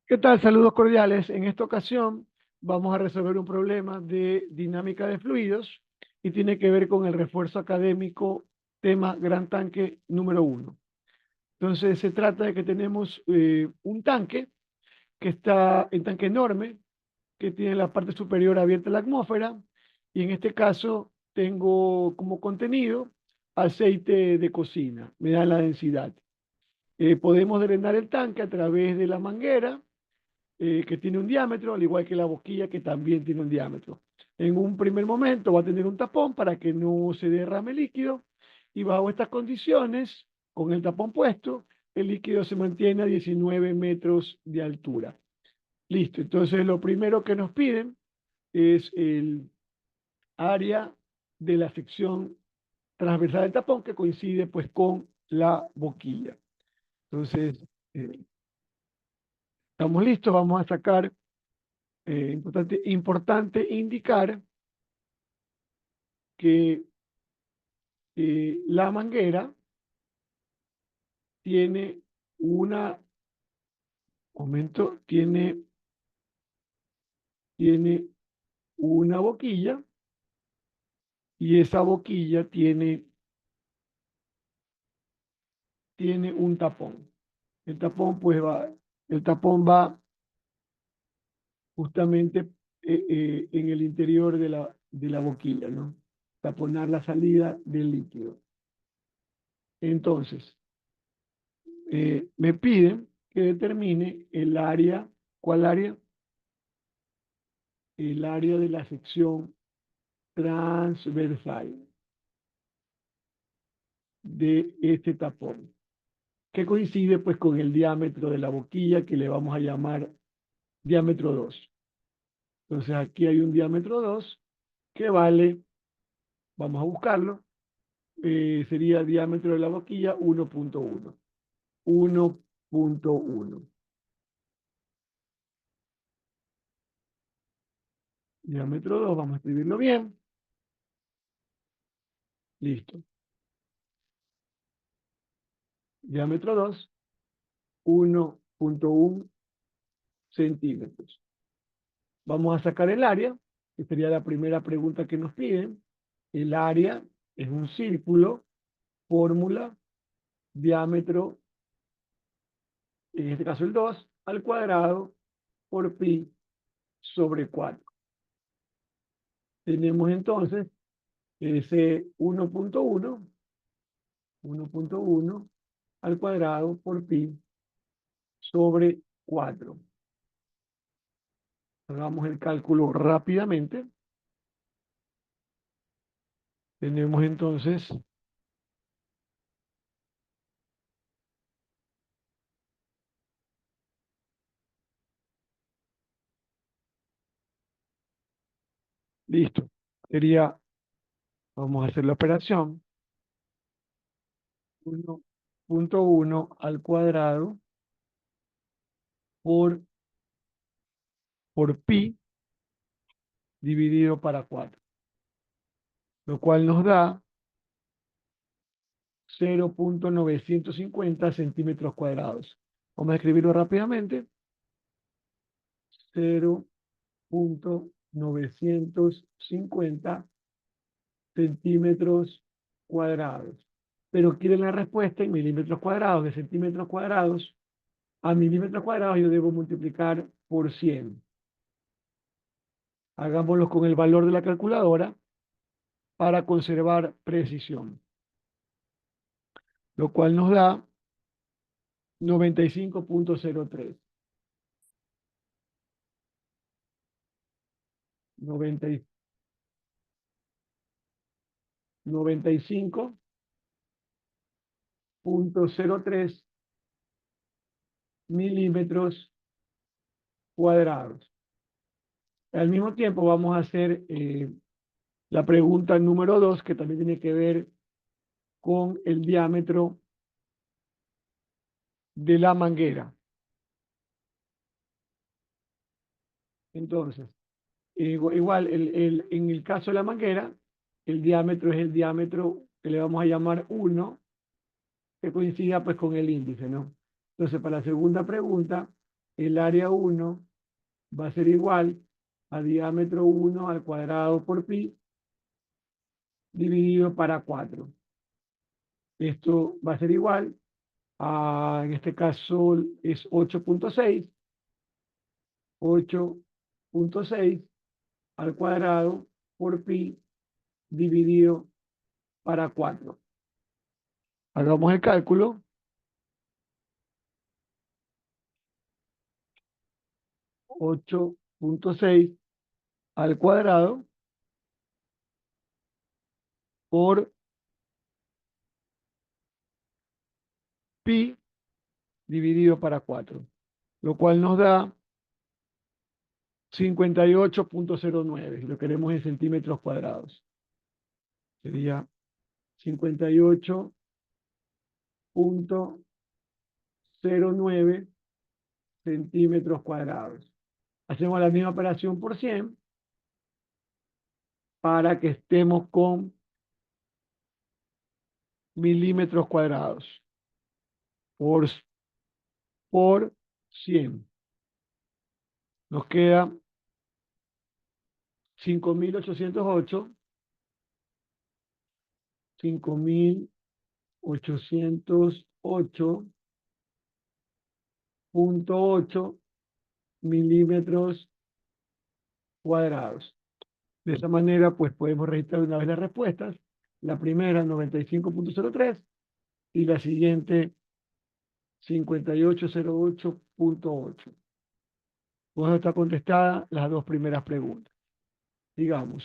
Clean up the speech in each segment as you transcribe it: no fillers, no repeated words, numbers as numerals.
¿Qué tal? Saludos cordiales. En esta ocasión vamos a resolver un problema de dinámica de fluidos y tiene que ver con el refuerzo académico tema gran tanque número uno. Entonces se trata de que tenemos un tanque que está en tanque enorme, que tiene la parte superior abierta a la atmósfera y en este caso tengo como contenido aceite de cocina, me da la densidad. Podemos drenar el tanque a través de la manguera que tiene un diámetro, al igual que la boquilla que también tiene un diámetro. En un primer momento va a tener un tapón para que no se derrame líquido y bajo estas condiciones, con el tapón puesto, el líquido se mantiene a 19 metros de altura. Listo, entonces lo primero que nos piden es el área de la sección transversal del tapón que coincide pues con la boquilla. Entonces, eh, estamos listos, vamos a sacar importante indicar que la manguera tiene una, tiene una boquilla y esa boquilla tiene un tapón. El tapón pues el tapón va justamente en el interior de la boquilla, ¿no? Taponar la salida del líquido. Entonces, me piden que determine el área. ¿Cuál área? El área de la sección transversal de este tapón, que coincide pues con el diámetro de la boquilla que le vamos a llamar diámetro 2. Entonces aquí hay un diámetro 2 que vale, vamos a buscarlo, sería diámetro de la boquilla 1.1. 1.1. Diámetro 2, vamos a escribirlo bien. Listo. Diámetro 2, 1.1 centímetros. Vamos a sacar el área, que sería la primera pregunta que nos piden. El área es un círculo, fórmula, diámetro, en este caso el 2 al cuadrado por pi sobre 4. Tenemos entonces ese 1.1 al cuadrado por pi sobre 4. Hagamos el cálculo rápidamente. Tenemos entonces, listo. Sería, vamos a hacer la operación, 1.1 al cuadrado por, por pi dividido para 4, lo cual nos da 0.950 centímetros cuadrados. Vamos a escribirlo rápidamente. 0.950 centímetros cuadrados. Pero quieren la respuesta en milímetros cuadrados. De centímetros cuadrados a milímetros cuadrados yo debo multiplicar por 100. Hagámoslo con el valor de la calculadora para conservar precisión, lo cual nos da 95.03. 95.03 milímetros cuadrados. Al mismo tiempo vamos a hacer la pregunta número 2, que también tiene que ver con el diámetro de la manguera. Entonces, igual, en el caso de la manguera, el diámetro es el diámetro que le vamos a llamar 1, que coincida pues con el índice, ¿no? Entonces, para la segunda pregunta, el área 1 va a ser igual a diámetro 1 al cuadrado por pi dividido para 4. Esto va a ser igual a, en este caso es 8.6, 8.6 al cuadrado por pi dividido para 4. Hagamos el cálculo. 8.6 al cuadrado por pi dividido para 4, lo cual nos da 58.09, si lo queremos en centímetros cuadrados. Sería 58.09 centímetros cuadrados. Hacemos la misma operación por 100 para que estemos con milímetros cuadrados por, por 100. Nos queda 5.808, 5.808.8 milímetros cuadrados. De esa manera, pues podemos registrar una vez las respuestas. La primera, 95.03, y la siguiente, 5808.8. Pues está contestada las dos primeras preguntas. Digamos,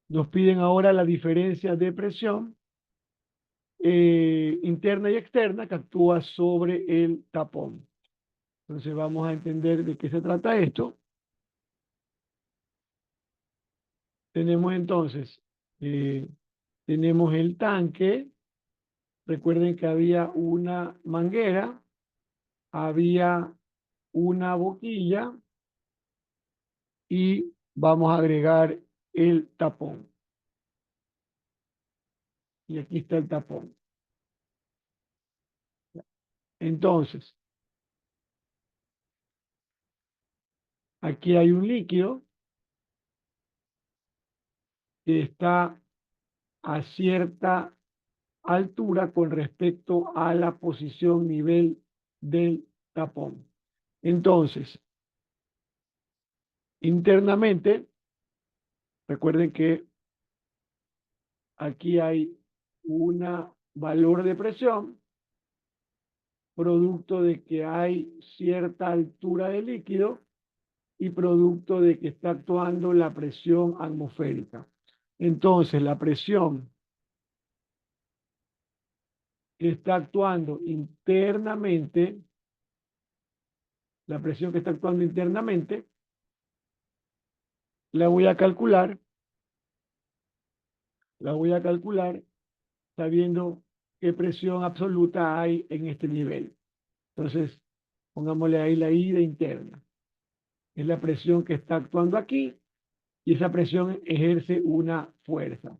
nos piden ahora la diferencia de presión interna y externa que actúa sobre el tapón. Entonces vamos a entender de qué se trata esto. Tenemos entonces, tenemos el tanque. Recuerden que había una manguera, había una boquilla y vamos a agregar el tapón. Y aquí está el tapón. Entonces, aquí hay un líquido que está a cierta altura con respecto a la posición nivel del tapón. Entonces, internamente, recuerden que aquí hay un valor de presión producto de que hay cierta altura de líquido y producto de que está actuando la presión atmosférica. Entonces, la presión que está actuando internamente, la presión que está actuando internamente, la voy a calcular, sabiendo qué presión absoluta hay en este nivel. Entonces, pongámosle ahí la I de interna. Es la presión que está actuando aquí y esa presión ejerce una fuerza.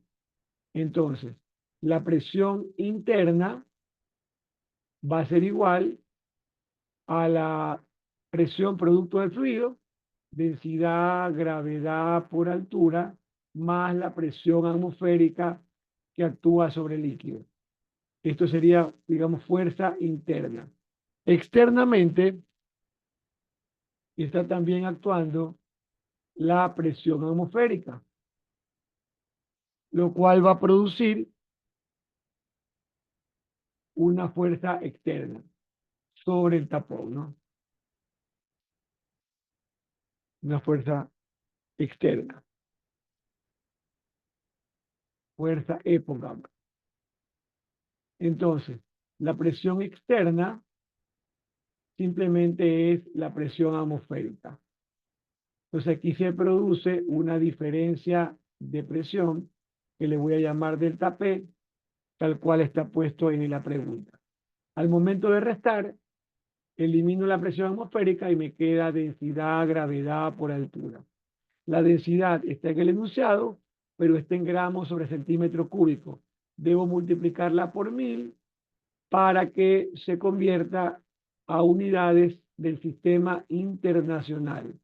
Entonces, la presión interna va a ser igual a la presión producto del fluido, densidad, gravedad por altura, más la presión atmosférica que actúa sobre el líquido. Esto sería, digamos, fuerza interna. Externamente está también actuando la presión atmosférica, lo cual va a producir una fuerza externa sobre el tapón, ¿no? Una fuerza externa, fuerza E, pongamos. Entonces, la presión externa simplemente es la presión atmosférica. Entonces, aquí se produce una diferencia de presión que le voy a llamar delta P, tal cual está puesto en la pregunta. Al momento de restar, elimino la presión atmosférica y me queda densidad, gravedad por altura. La densidad está en el enunciado, pero está en gramos sobre centímetro cúbico. debo multiplicarla por 1000 para que se convierta a unidades del sistema internacional.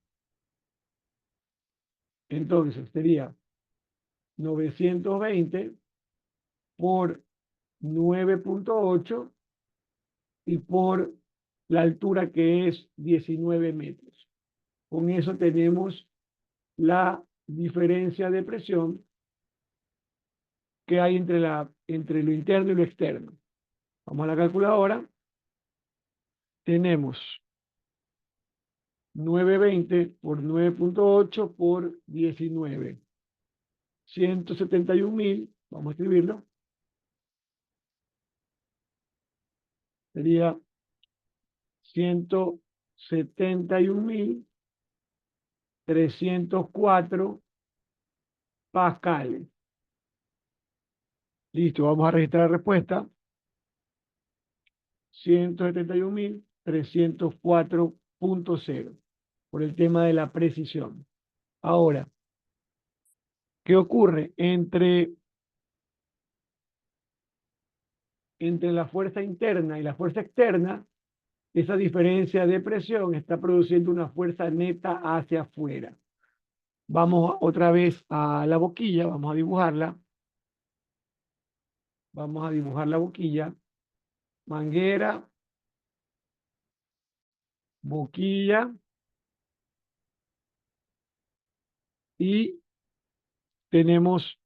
Entonces sería 920 por 9.8 y por la altura que es 19 metros. Con eso tenemos la diferencia de presión que hay entre lo interno y lo externo. Vamos a la calculadora. Tenemos 920 por 9.8 por 19. 171.000, vamos a escribirlo. Sería 171.304 pascales. Listo, vamos a registrar la respuesta. 171.304.0 por el tema de la precisión. Ahora, ¿qué ocurre? Entre la fuerza interna y la fuerza externa, esa diferencia de presión está produciendo una fuerza neta hacia afuera. Vamos otra vez a la boquilla, vamos a dibujarla. Vamos a dibujar la boquilla. Manguera, boquilla y tenemos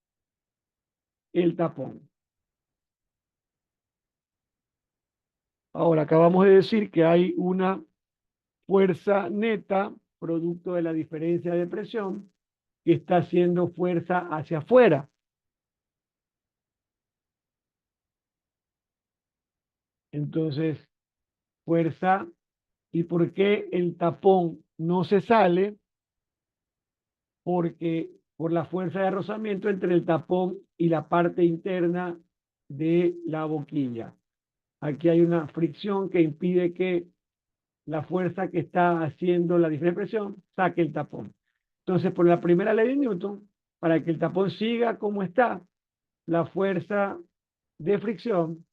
el tapón. Ahora, acabamos de decir que hay una fuerza neta, producto de la diferencia de presión, que está haciendo fuerza hacia afuera. Entonces, fuerza. ¿Y por qué el tapón no se sale? Porque por la fuerza de rozamiento entre el tapón y la parte interna de la boquilla. Aquí hay una fricción que impide que la fuerza que está haciendo la diferencia de presión saque el tapón. Entonces, por la primera ley de Newton, para que el tapón siga como está, la fuerza de fricción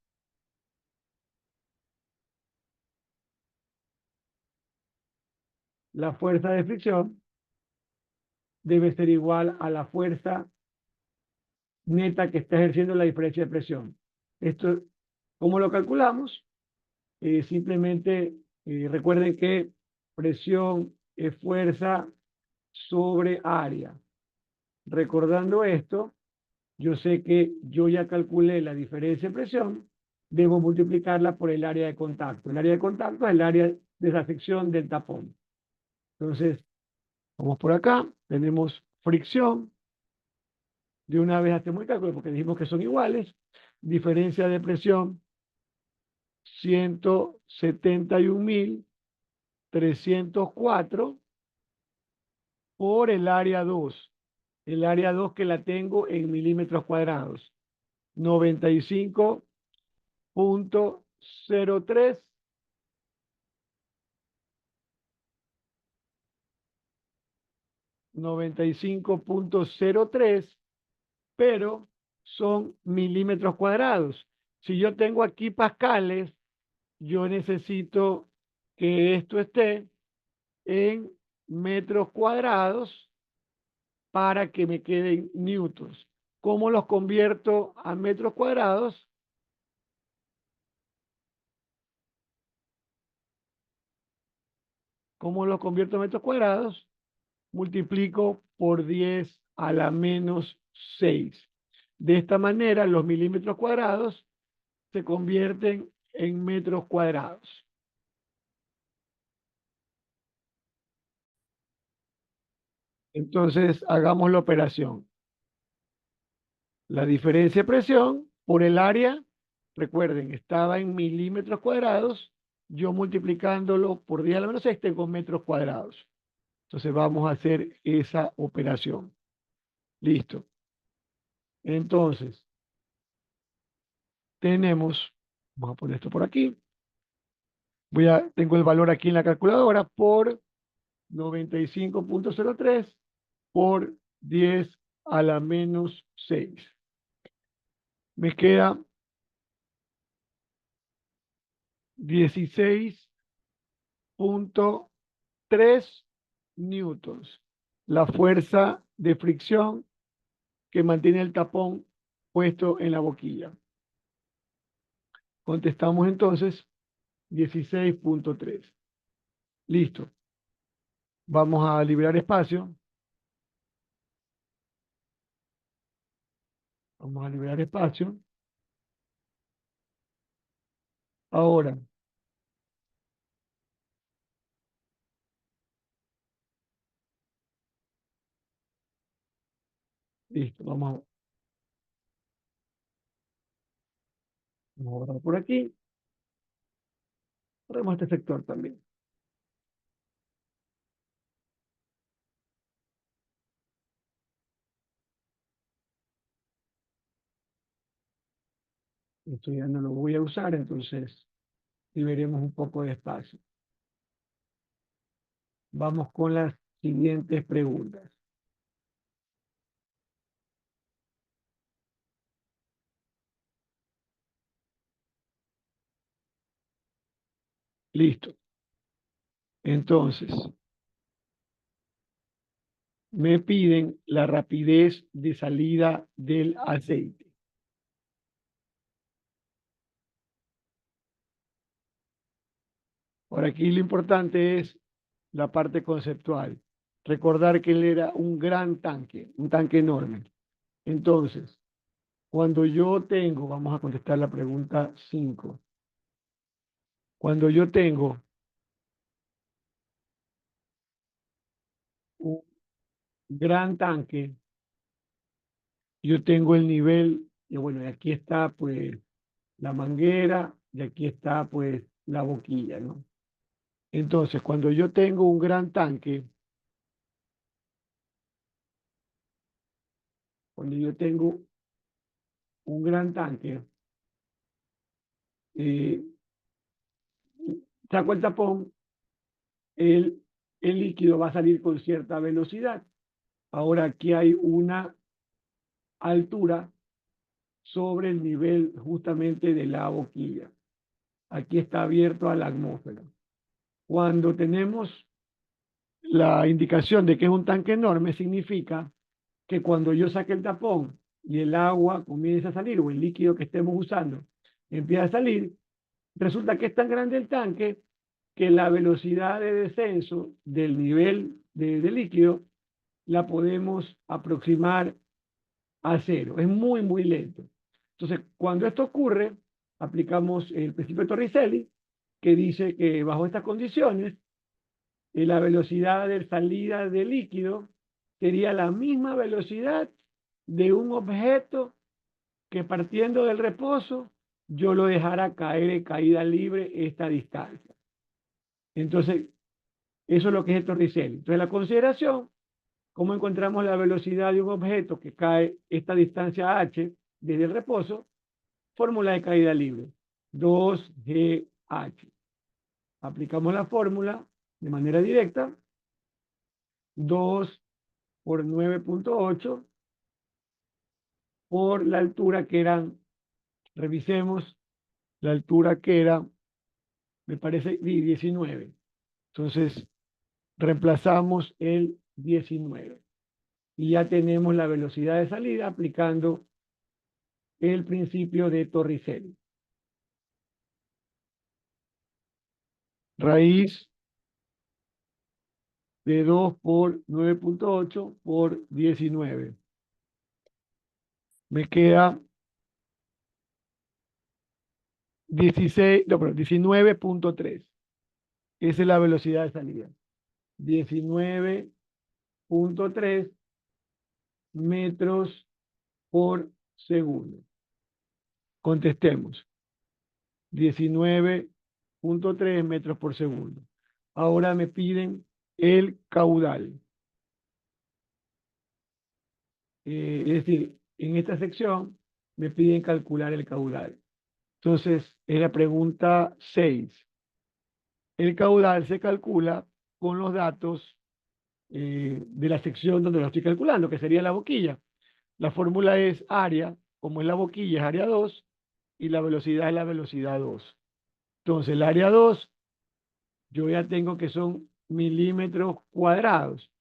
debe ser igual a la fuerza neta que está ejerciendo la diferencia de presión. Esto, ¿cómo lo calculamos? Simplemente recuerden que presión es fuerza sobre área. Recordando esto, yo sé que yo ya calculé la diferencia de presión, debo multiplicarla por el área de contacto. El área de contacto es el área de desafección del tapón. Entonces, vamos por acá, tenemos fricción. De una vez hacemos el cálculo porque dijimos que son iguales. Diferencia de presión, 171.304 por el área 2. El área 2 que la tengo en milímetros cuadrados. 95.03 95.03, pero son milímetros cuadrados. Si yo tengo aquí pascales, yo necesito que esto esté en metros cuadrados para que me queden newtons. ¿Cómo los convierto a metros cuadrados? ¿Cómo los convierto a metros cuadrados? Multiplico por 10 a la menos 6. De esta manera, los milímetros cuadrados se convierten en metros cuadrados. Entonces, hagamos la operación. La diferencia de presión por el área, recuerden, estaba en milímetros cuadrados, yo multiplicándolo por 10 a la menos 6 tengo metros cuadrados. Entonces vamos a hacer esa operación. Listo. Entonces, tenemos, vamos a poner esto por aquí, tengo el valor aquí en la calculadora por 95.03 por 10 a la menos 6. Me queda 16.3 newtons. La fuerza de fricción que mantiene el tapón puesto en la boquilla. Contestamos entonces 16.3. Listo. Vamos a liberar espacio. Vamos a liberar espacio. Ahora, listo. Vamos a borrar por aquí. Borremos este sector también. Esto ya no lo voy a usar, entonces liberemos un poco de espacio. Vamos con las siguientes preguntas. Listo. Entonces, me piden la rapidez de salida del aceite. Por aquí lo importante es la parte conceptual. Recordar que él era un gran tanque, un tanque enorme. Entonces, cuando yo tengo, vamos a contestar la pregunta 5. Cuando yo tengo un gran tanque, yo tengo el nivel, y bueno, y aquí está pues la manguera y aquí está pues la boquilla, ¿no? Entonces, cuando yo tengo un gran tanque, cuando yo tengo un gran tanque, eh, saco el tapón, el, el líquido va a salir con cierta velocidad. Ahora aquí hay una altura sobre el nivel justamente de la boquilla. Aquí está abierto a la atmósfera. Cuando tenemos la indicación de que es un tanque enorme, significa que cuando yo saque el tapón y el agua comienza a salir, o el líquido que estemos usando empieza a salir, resulta que es tan grande el tanque que la velocidad de descenso del nivel de líquido la podemos aproximar a cero. Es muy, muy lento. Entonces, cuando esto ocurre, aplicamos el principio de Torricelli, que dice que bajo estas condiciones, la velocidad de salida del líquido sería la misma velocidad de un objeto que partiendo del reposo yo lo dejara caer en caída libre esta distancia. Entonces, eso es lo que es el Torricelli. Entonces, la consideración, cómo encontramos la velocidad de un objeto que cae esta distancia h desde el reposo, fórmula de caída libre, 2gh. Aplicamos la fórmula de manera directa, 2 por 9.8 por la altura que eran, revisemos, la altura que era, me parece, 19. Entonces, reemplazamos el 19 y ya tenemos la velocidad de salida aplicando el principio de Torricelli. Raíz de 2 por 9.8 por 19. Me queda 16, no, perdón, 19.3. Esa es la velocidad de salida. 19.3 metros por segundo. Contestemos. 19.3 metros por segundo. Ahora me piden el caudal. Es decir, en esta sección me piden calcular el caudal. Entonces, es la pregunta 6. El caudal se calcula con los datos de la sección donde lo estoy calculando, que sería la boquilla. La fórmula es área como es la boquilla, es área 2 y la velocidad es la velocidad 2. Entonces, el área 2, yo ya tengo que son milímetros cuadrados.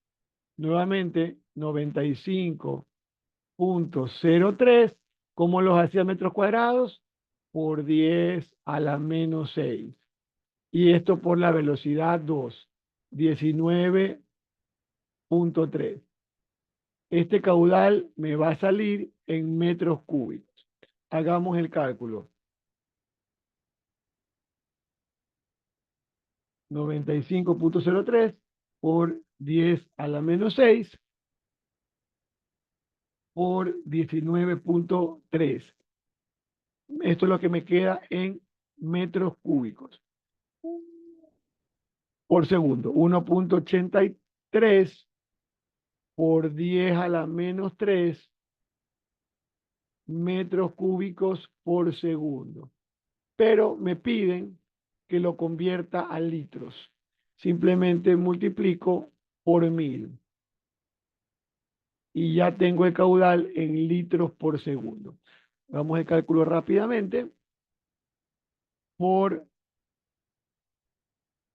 Nuevamente, 95,03. ¿Cómo los hacía metros cuadrados? Por 10 a la menos 6. Y esto por la velocidad 2, 19,3. Este caudal me va a salir en metros cúbicos. Hagamos el cálculo. 95,03 por 10 a la menos 6 por 19,3. Esto es lo que me queda en metros cúbicos por segundo. 1,83 por 10 a la menos 3 metros cúbicos por segundo. Pero me piden que lo convierta a litros. Simplemente multiplico por 1000 y ya tengo el caudal en litros por segundo. Vamos el cálculo rápidamente. Por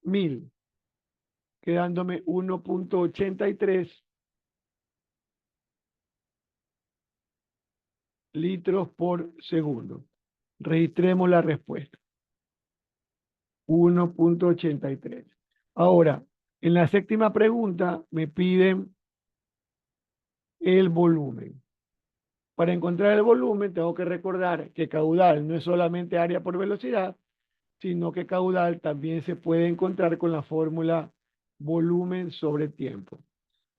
1000, quedándome 1,83 litros por segundo. Registremos la respuesta. 1,83. Ahora, en la séptima pregunta me piden el volumen. Para encontrar el volumen tengo que recordar que caudal no es solamente área por velocidad, sino que caudal también se puede encontrar con la fórmula volumen sobre tiempo.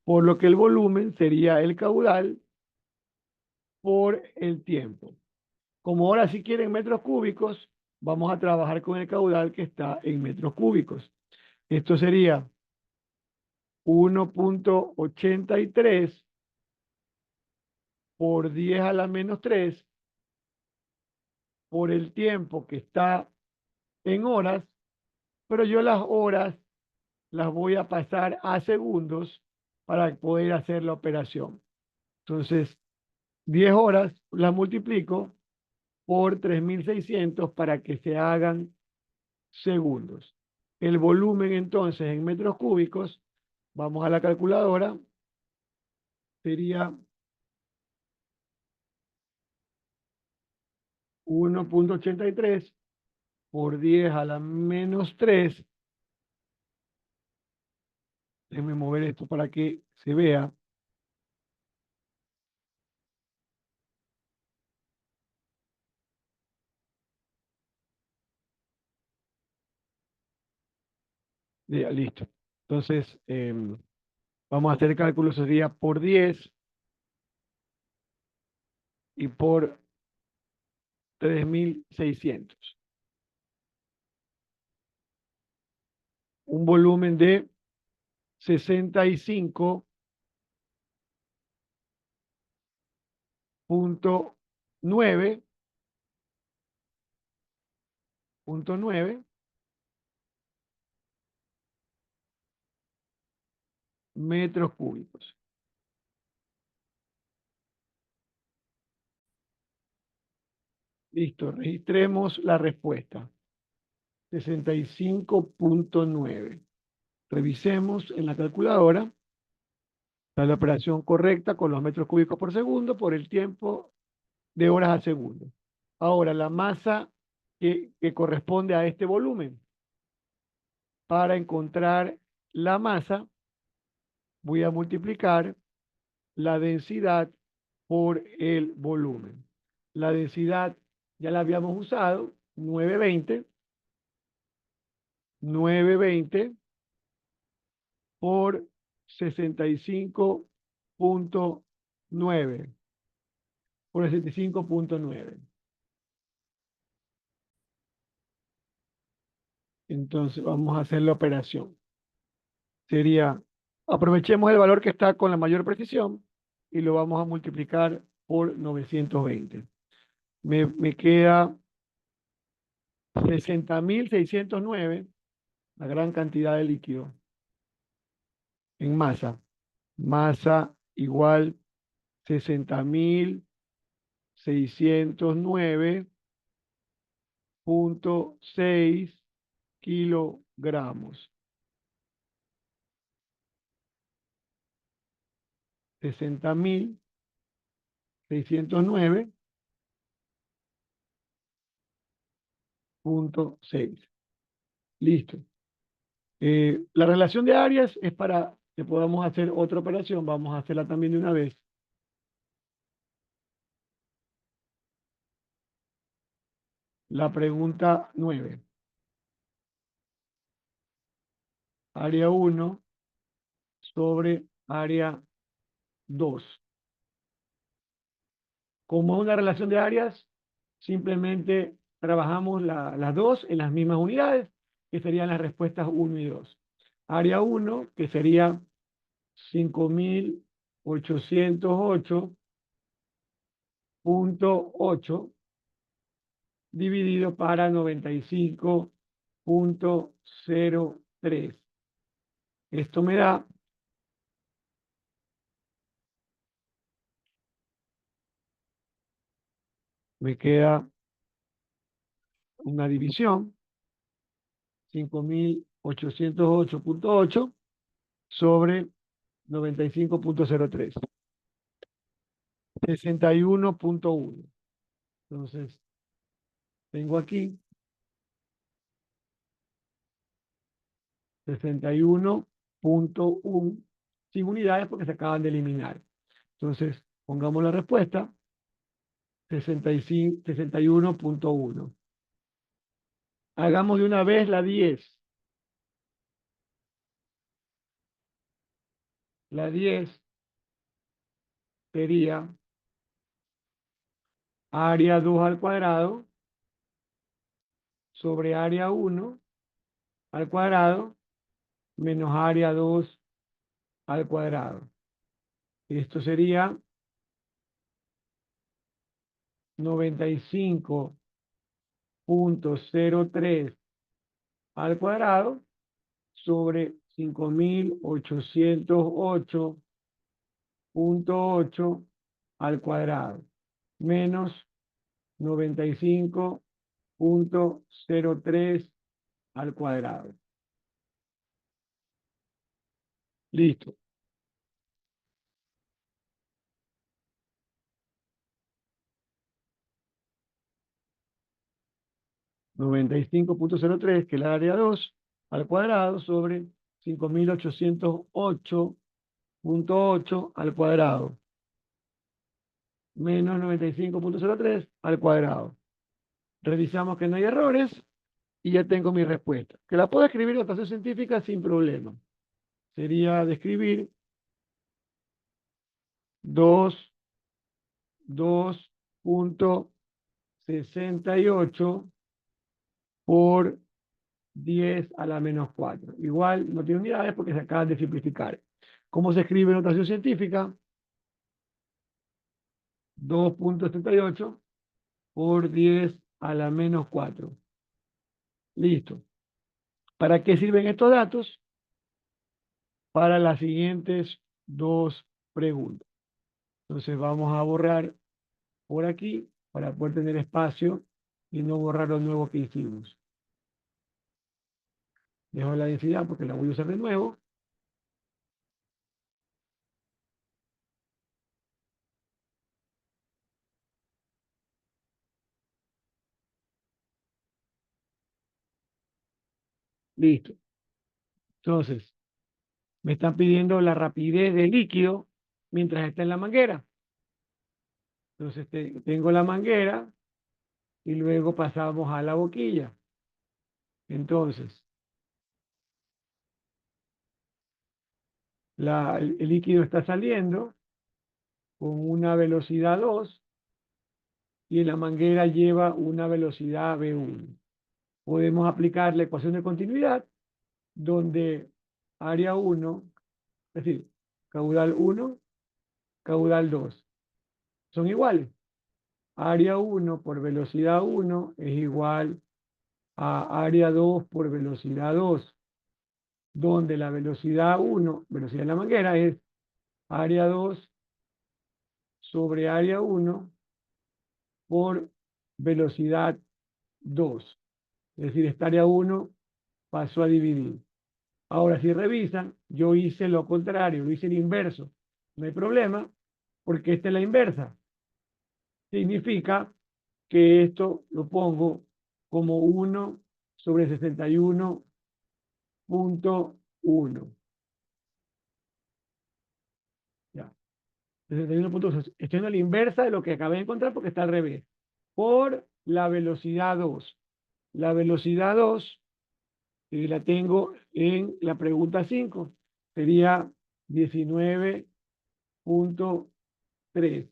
Por lo que el volumen sería el caudal por el tiempo. Como ahora si quieren metros cúbicos, vamos a trabajar con el caudal que está en metros cúbicos. Esto sería 1,83 por 10 a la menos 3 por el tiempo que está en horas, pero yo las horas las voy a pasar a segundos para poder hacer la operación. Entonces, 10 horas las multiplico por 3.600 para que se hagan segundos. El volumen entonces en metros cúbicos, vamos a la calculadora, sería 1,83 por 10 a la menos 3. Déjenme mover esto para que se vea. Ya, listo. Entonces, vamos a hacer el cálculo, sería por 10 y por 3.600. Un volumen de 65,9 metros cúbicos. Listo, registremos la respuesta. 65,9. Revisemos en la calculadora. Está la operación correcta con los metros cúbicos por segundo por el tiempo de horas a segundo. Ahora, la masa que corresponde a este volumen. Para encontrar la masa, voy a multiplicar la densidad por el volumen. La densidad ya la habíamos usado, 920 por 65,9 por 65,9. Entonces vamos a hacer la operación. Sería, aprovechemos el valor que está con la mayor precisión y lo vamos a multiplicar por 920. Me queda 60.609, la gran cantidad de líquido en masa. Masa igual 609.6 kilogramos. 60.609.6. Listo. La relación de áreas es para que podamos hacer otra operación. Vamos a hacerla también de una vez. La pregunta 9. Área 1 sobre área 2. Como es una relación de áreas, simplemente trabajamos las dos en las mismas unidades, que serían las respuestas 1 y 2. Área 1, que sería 5.808.8 dividido para 95.03. Esto me da me queda una división, 5.808.8 sobre 95.03, 61.1. Entonces, tengo aquí 61.1 sin unidades porque se acaban de eliminar. Entonces, pongamos la respuesta, 61.1. Hagamos de una vez la 10. La 10 sería área 2 al cuadrado sobre área 1 al cuadrado menos área 2 al cuadrado. Esto sería 95.03 al cuadrado sobre 5.808.8 al cuadrado menos 95.03 al cuadrado. Listo. Noventa y cinco punto cero tres, que es la área 2 al cuadrado sobre 5.808.8 al cuadrado menos 95.03 al cuadrado. Revisamos que no hay errores y ya tengo mi respuesta, que la puedo escribir en notación científica sin problema. Sería de escribir 2.68 por 10 a la menos 4. Igual no tiene unidades porque se acaban de simplificar. ¿Cómo se escribe en notación científica? 2.68 por 10 a la menos 4. Listo. ¿Para qué sirven estos datos? Para las siguientes dos preguntas. Entonces vamos a borrar por aquí para poder tener espacio y no borrar lo nuevo que hicimos. Dejo la densidad porque la voy a usar de nuevo. Listo. Entonces, me están pidiendo la rapidez del líquido mientras está en la manguera. Entonces, tengo la manguera y luego pasamos a la boquilla. Entonces, el líquido está saliendo con una velocidad 2 y en la manguera lleva una velocidad V1. Podemos aplicar la ecuación de continuidad donde área 1, es decir, caudal 1, caudal 2, son iguales. Área 1 por velocidad 1 es igual a área 2 por velocidad 2, donde la velocidad 1, velocidad de la manguera, es área 2 sobre área 1 por velocidad 2. Es decir, esta área 1 pasó a dividir. Ahora, si revisan, yo hice lo contrario, lo hice el inverso. No hay problema, porque esta es la inversa. Significa que esto lo pongo como 1 sobre 61.1. Ya. 61.1. Estoy haciendo la inversa de lo que acabé de encontrar porque está al revés. Por la velocidad 2. La velocidad 2, y la tengo en la pregunta 5, sería 19.3.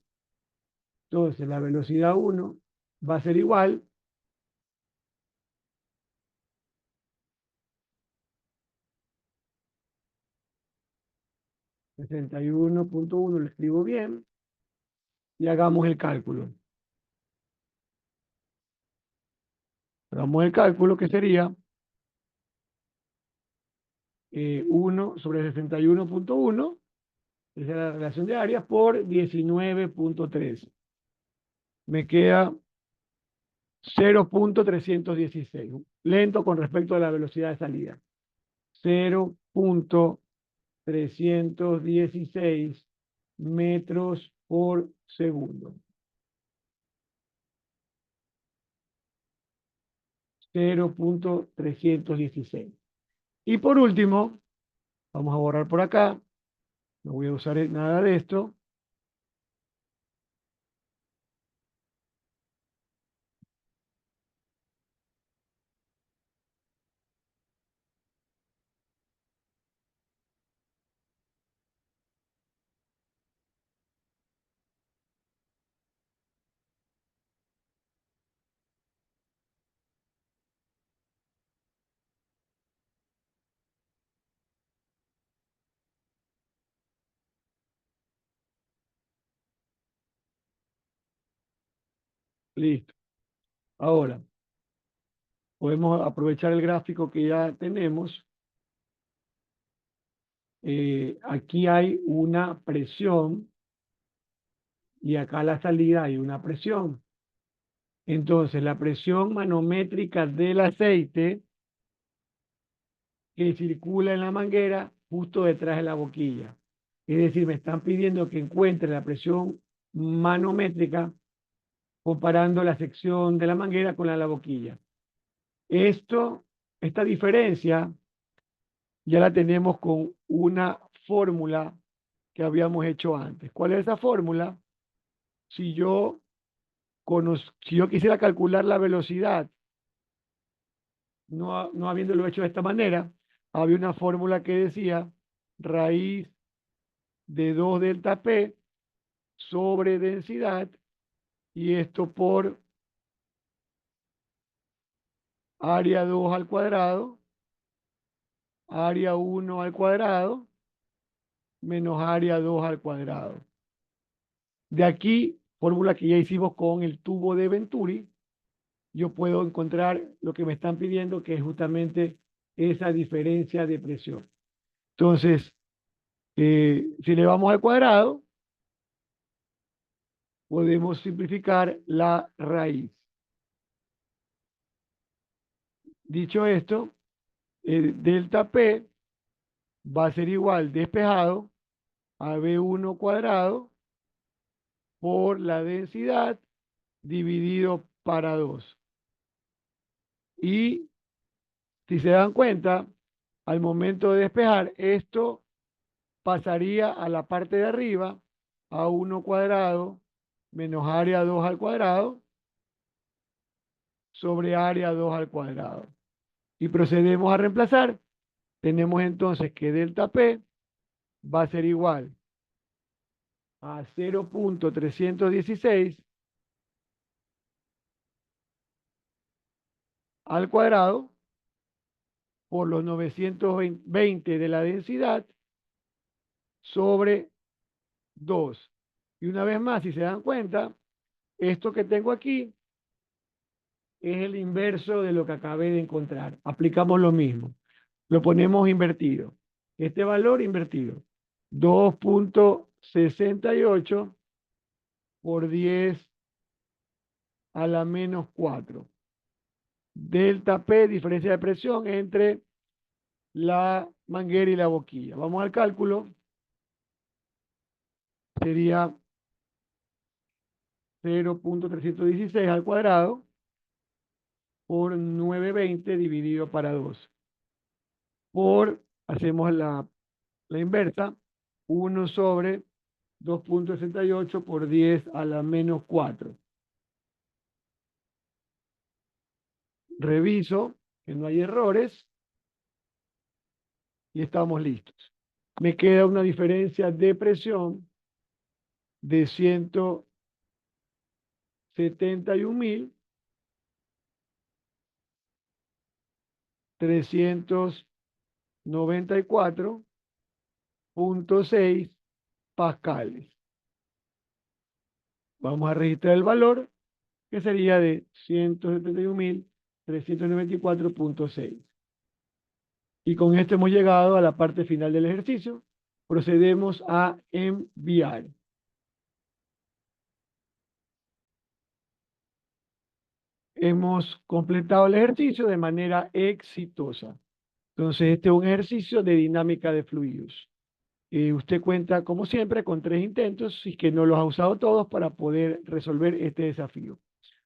Entonces, la velocidad 1 va a ser igual 61.1, lo escribo bien, y hagamos el cálculo. Hagamos el cálculo que sería 1 sobre 61.1, esa es la relación de áreas, por 19.3. Me queda 0.316. Lento con respecto a la velocidad de salida. 0.316 metros por segundo. 0.316. Y por último, vamos a borrar por acá. No voy a usar nada de esto. Listo. Ahora, podemos aprovechar el gráfico que ya tenemos. Aquí hay una presión y acá a la salida hay una presión. Entonces, la presión manométrica del aceite que circula en la manguera justo detrás de la boquilla. Es decir, me están pidiendo que encuentre la presión manométrica comparando la sección de la manguera con la de la boquilla. Esta diferencia ya la tenemos con una fórmula que habíamos hecho antes. ¿Cuál es esa fórmula? Si yo, si yo quisiera calcular la velocidad, no habiéndolo hecho de esta manera, había una fórmula que decía raíz de 2 delta P sobre densidad, y esto por área 2 al cuadrado, área 1 al cuadrado, menos área 2 al cuadrado. De aquí, fórmula que ya hicimos con el tubo de Venturi, yo puedo encontrar lo que me están pidiendo, que es justamente esa diferencia de presión. Entonces, si le vamos al cuadrado, podemos simplificar la raíz. Dicho esto, delta P va a ser igual despejado a B1 cuadrado por la densidad dividido para 2. Y si se dan cuenta, al momento de despejar, esto pasaría a la parte de arriba, a 1 cuadrado menos área 2 al cuadrado sobre área 2 al cuadrado. Y procedemos a reemplazar. Tenemos entonces que delta P va a ser igual a 0.316 al cuadrado por los 920 de la densidad sobre 2. Y una vez más, si se dan cuenta, esto que tengo aquí es el inverso de lo que acabé de encontrar. Aplicamos lo mismo. Lo ponemos invertido. Este valor invertido. 2.68 por 10 a la menos 4. Delta P, diferencia de presión entre la manguera y la boquilla. Vamos al cálculo. Sería 0.316 al cuadrado por 920 dividido para 2. Hacemos la inversa, 1 sobre 2.68 por 10 a la menos 4. Reviso que no hay errores y estamos listos. Me queda una diferencia de presión de 171.394.6 pascales. Vamos a registrar el valor, que sería de 171.394.6. Y con esto hemos llegado a la parte final del ejercicio. Procedemos a enviar. Hemos completado el ejercicio de manera exitosa. Entonces, este es un ejercicio de dinámica de fluidos. Usted cuenta, como siempre, con 3 intentos, si es que no los ha usado todos, para poder resolver este desafío.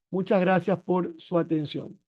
Muchas gracias por su atención.